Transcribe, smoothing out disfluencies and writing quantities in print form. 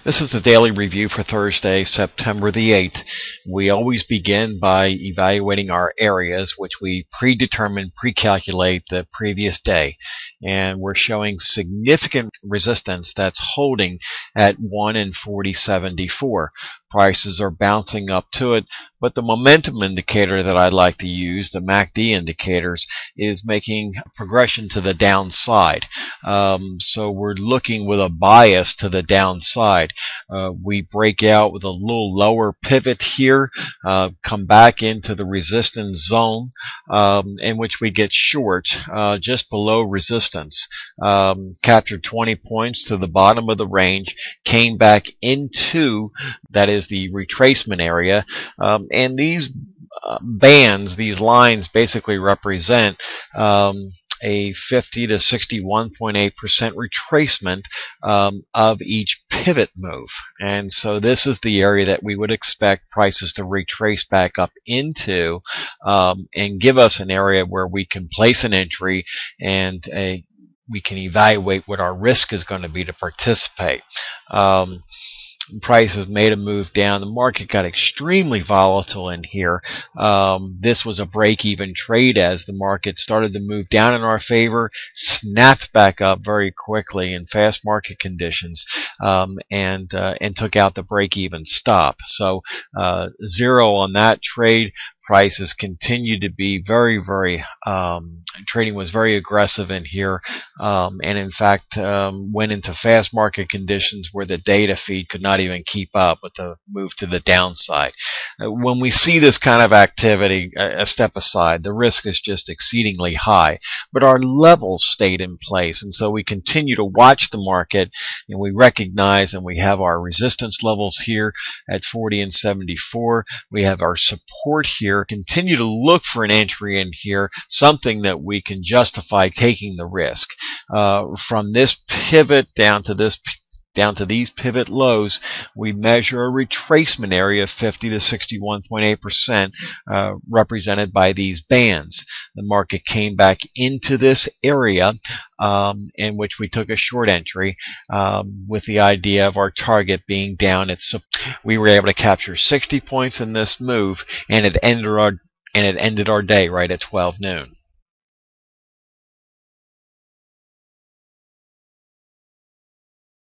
This is the daily review for Thursday, September the 8th. We always begin by evaluating our areas, which we predetermine, pre-calculate the previous day. And we're showing significant resistance that's holding at 1 and 40.74. Prices are bouncing up to it, but the momentum indicator that I like to use, the MACD indicators, is making progression to the downside. So we're looking with a bias to the downside. We break out with a little lower pivot here, come back into the resistance zone, in which we get short just below resistance. Captured 20 points to the bottom of the range, came back into, that is the retracement area, and these bands, these lines basically represent a 50 to 61.8% retracement of each pivot move. And so this is the area that we would expect prices to retrace back up into and give us an area where we can place an entry and we can evaluate what our risk is going to be to participate. Prices made a move down. The market got extremely volatile in here. This was a break-even trade as the market started to move down in our favor, snapped back up very quickly in fast market conditions, and took out the break-even stop. So zero on that trade. Prices continue to be very trading was very aggressive in here, and in fact went into fast market conditions where the data feed could not even keep up with the move to the downside. When we see this kind of activity, a step aside, the risk is just exceedingly high, but our levels stayed in place, and so we continue to watch the market, and we recognize, and we have our resistance levels here at 40 and 74. We have our support here. Continue to look for an entry in here, something that we can justify taking the risk. From this pivot down to these pivot lows, we measure a retracement area of 50 to 61.8%, represented by these bands. The market came back into this area in which we took a short entry with the idea of our target being down at. We were able to capture 60 points in this move, and it ended our day right at 12 noon.